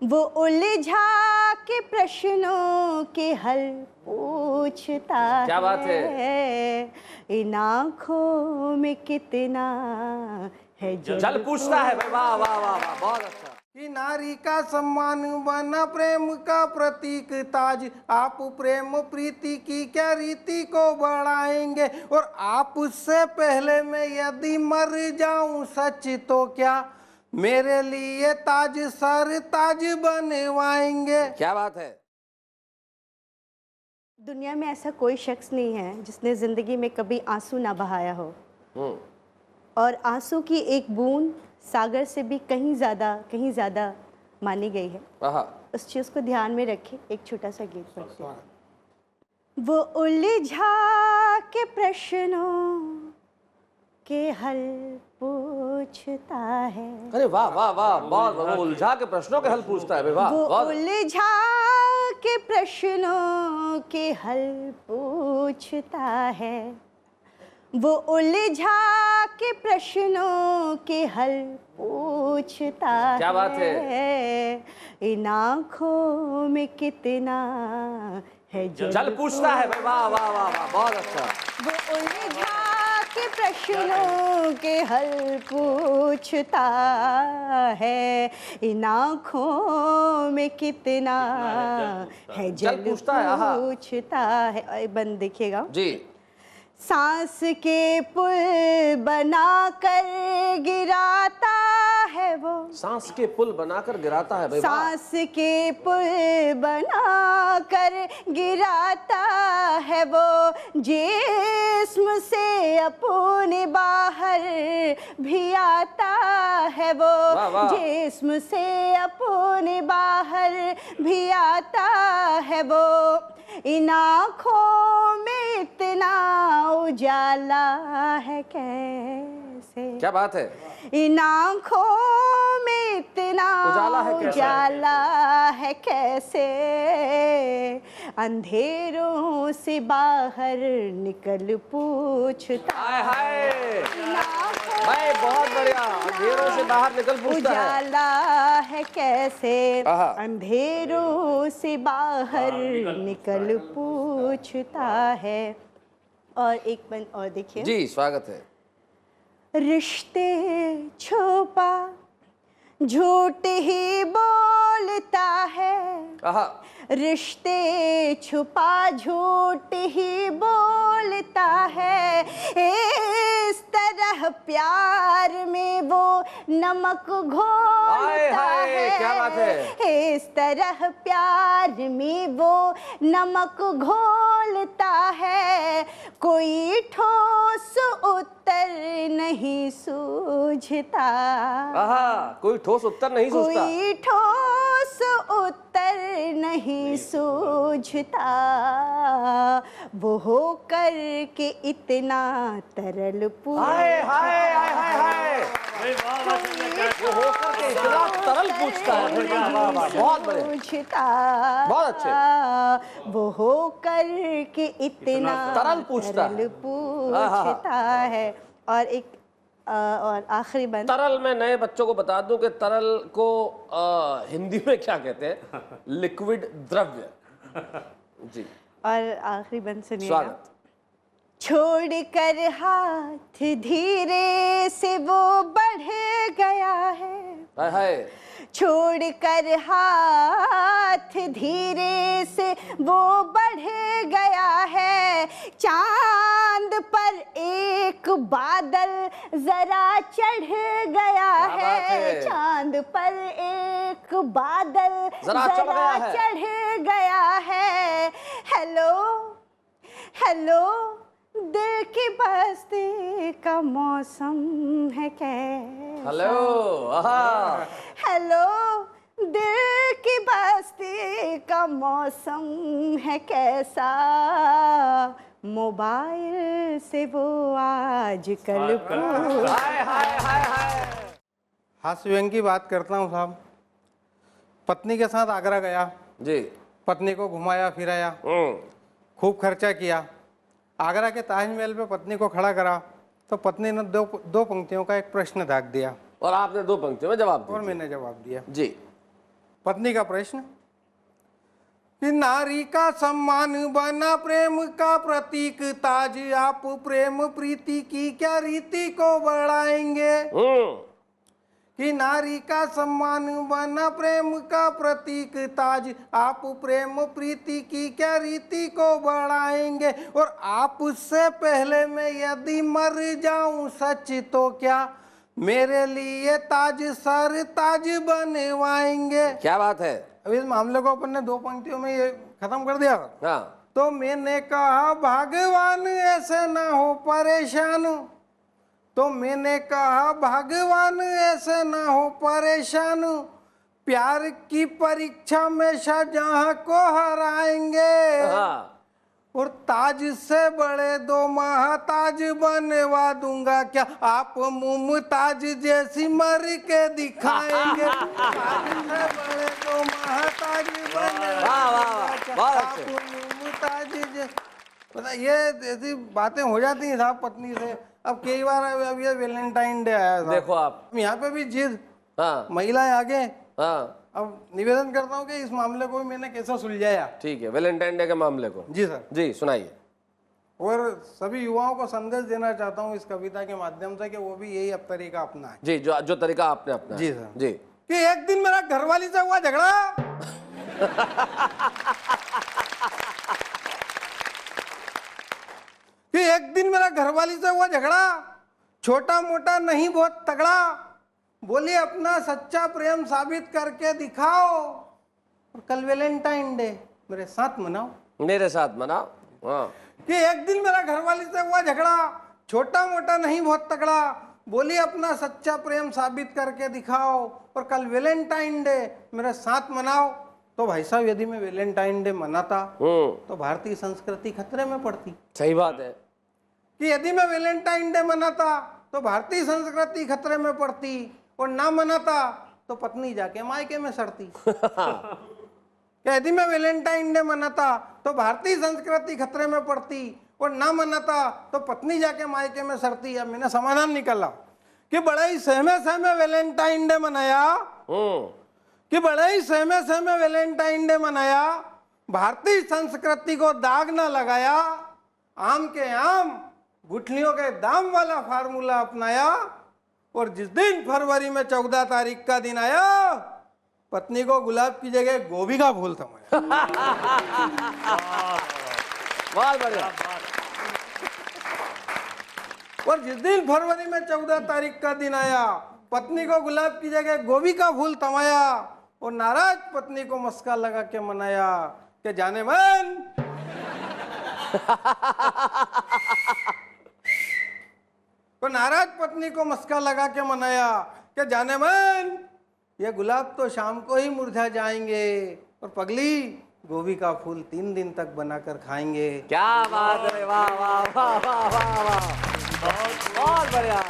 वो उलझा के प्रश्नों के हल पूछता है। क्या बात है। इन आँखों में कितना है जल पूछता है भाई। वाह वाह वाह वाह, बहुत अच्छा। कि नारी का सम्मान बना प्रेम का प्रतीक ताज, आप प्रेम प्रीति की क्या रीति को बढ़ाएंगे, और आपसे पहले मैं यदि मर जाऊं सच तो क्या मेरे लिए ताज सर ताज बनवाएंगे। क्या बात है। दुनिया में ऐसा कोई शख्स नहीं है जिसने जिंदगी में कभी आंसू ना बहाया हो, और आंसू की एक बूंद सागर से भी कहीं ज़्यादा मानी गई है। उस चीज़ को ध्यान में रखें। एक छोटा सा गीत पढ़ते हैं। वो उलझा के प्रश्नों के हल पूछता है। अरे वाह वाह वाह, बहुत। वो उलझा के प्रश्नों के हल पूछता है भाई। वाह, वो बहुत। उलझा के प्रश्नों के हल पूछता है। वो उलझा के प्रश्नों के हल पूछता है। क्या बात है। इन आँखों में कितना है जल पूछता है भाई। वाह वाह वाह वाह, बहुत अच्छा। वो उलझा के प्रश्नों के हल पूछता है। इन आँखों में कितना है जल पूछता है। और बंद देखिएगा जी। सांस के पुल बनाकर गिराता है वो। सांस के पुल बनाकर गिराता है भाई। सांस के पुल बनाकर गिराता है वो। जिस्म से अपने बाहर भी आता है वो। जिस्म से अपने बाहर भी आता है वो। इन आँखों में इतना उजाला है कैसे। क्या बात है। इन आँखों में इतना उजाला है कैसे। अंधेरों से बाहर निकल पूछता है। भाई बहुत बढ़िया। अंधेरों से बाहर निकल पूछता है। उजाला है कैसे। अंधेरों से बाहर निकल पूछता है। और एक बंद और देखिए जी, स्वागत है। रिश्ते छुपा झूठ ही बोलता है। रिश्ते छुपा झूठ ही बोलता है। इस तरह प्यार में वो नमक घोलता है। क्या बात है। इस तरह प्यार में वो नमक घोलता है। कोई ठोस उत्तर नहीं सूझता। कोई ठोस उत्तर नहीं सूझता। कोई ठोस उत्तर नहीं सूझता। वो होकर के इतना तरल पूछता। वो होकर के इतना तरल पूछता है। बहुत बढ़िया, बहुत अच्छे। वो होकर के इतना तरल पूछता है। और एक और आखिरी बंद। तरल में नए बच्चों को बता दूं कि तरल को हिंदी में क्या कहते हैं। लिक्विड द्रव्य। जी। और आखिरी बंद सुनिए। स्वागत। छोड़ कर हाथ धीरे से वो बढ़ गया है। छोड़ कर हाथ धीरे से वो बढ़ गया है। चांद पर एक बादल जरा चढ़ गया है। चांद पर एक बादल जरा चढ़ गया है। हेलो हेलो दिल की बस्ती का मौसम है कैसा। हेलो दिल की बस्ती का मौसम है कैसा। मोबाइल से वो आजकल हास्य व्यंग की बात करता हूँ साहब। पत्नी के साथ आगरा गया जी। पत्नी को घुमाया फिराया, खूब खर्चा किया। आगरा के ताजमहल पे पत्नी को खड़ा करा तो पत्नी ने दो पंक्तियों का एक प्रश्न दाग दिया और आपने दो पंक्तियों में जवाब दिया। और मैंने जवाब दिया। जी। पत्नी का प्रश्न कि नारी का सम्मान बना प्रेम का प्रतीक ताज, आप प्रेम प्रीति की क्या रीति को बढ़ाएंगे। कि नारी का सम्मान बना प्रेम का प्रतीक ताज, आप प्रेम प्रीति की क्या रीति को बढ़ाएंगे। और आपसे पहले मैं यदि मर जाऊं सच तो क्या मेरे लिए ताज सर ताज बनवाएंगे। क्या बात है। अभी इस मामले को अपन ने 2 पंक्तियों में ये खत्म कर दिया। हाँ तो मैंने कहा भगवान ऐसे ना हो परेशान, तो मैंने कहा भगवान ऐसे ना हो परेशान, प्यार की परीक्षा में शाहजहां को हराएंगे। हाँ और ताज से बड़े 2 महाताज बनवा दूंगा क्या, आप मुमताज जैसी मर के दिखाएंगे। ताज से बड़े 2 महाताज बनवा दूंगा क्या, आप मुमताज पता ये ऐसी बातें हो जाती हैं साहब पत्नी से। अब कई बार अब ये वैलेंटाइन डे आया था, देखो आप यहाँ पे भी जिद, हाँ महिलाएं आगे। हाँ अब निवेदन करता हूँ कि इस मामले को भी मैंने कैसा सुलझाया। ठीक है, वैलेंटाइन डे के मामले को। जी सर। जी सुनाइए। और सभी युवाओं को संदेश देना चाहता हूँ इस कविता के माध्यम से कि वो भी यही अब तरीका अपनाएं। जी जो तरीका आपने अपना। जी सर। जी कि एक दिन मेरा घरवाली से हुआ झगड़ा, कि एक दिन मेरा घरवाली से हुआ झगड़ा, छोटा मोटा नहीं बहुत तगड़ा, बोली अपना सच्चा प्रेम साबित करके दिखाओ, और कल वैलेंटाइन डे मेरे साथ मनाओ। मेरे साथ मनाओ। हाँ कि एक दिन मेरा घरवाली से हुआ झगड़ा, छोटा मोटा नहीं बहुत तगड़ा, बोली अपना सच्चा प्रेम साबित करके दिखाओ, और कल वैलेंटाइन डे मेरे साथ मनाओ। तो भाई साहब यदि मैं वैलेंटाइन डे मनाता तो भारतीय संस्कृति खतरे में पड़ती। सही बात है। कि यदि मैं वैलेंटाइन डे मनाता तो भारतीय संस्कृति खतरे में पड़ती, और ना मनाता तो पत्नी जाके मायके में सड़ती। यदि मैं वैलेंटाइन डे मनाता तो भारतीय संस्कृति खतरे में पड़ती, और ना मनाता तो पत्नी जाके मायके में सड़ती। अब मैंने समाधान निकाला कि बड़े ही सहमे सहमे वैलेंटाइन डे मनाया, कि बड़े ही सहमे सहमे वैलेंटाइन डे मनाया, भारतीय संस्कृति को दाग ना लगाया, आम के आम गुठलियों के दाम वाला फार्मूला अपनाया, और जिस दिन फरवरी में 14 तारीख का दिन आया, पत्नी को गुलाब की जगह गोभी का फूल थमाया। बहुत बढ़िया। और जिस दिन फरवरी में 14 तारीख का दिन आया, पत्नी को गुलाब की जगह गोभी का फूल थमाया, और नाराज पत्नी को मस्का लगा के मनाया कि जाने मन तो नाराज पत्नी को मस्का लगा के मनाया कि जाने मन ये गुलाब तो शाम को ही मुरझा जाएंगे, और पगली गोभी का फूल 3 दिन तक बनाकर खाएंगे। क्या बात है। वाह वाह वाह वाह वाह वाह, बहुत बढ़िया।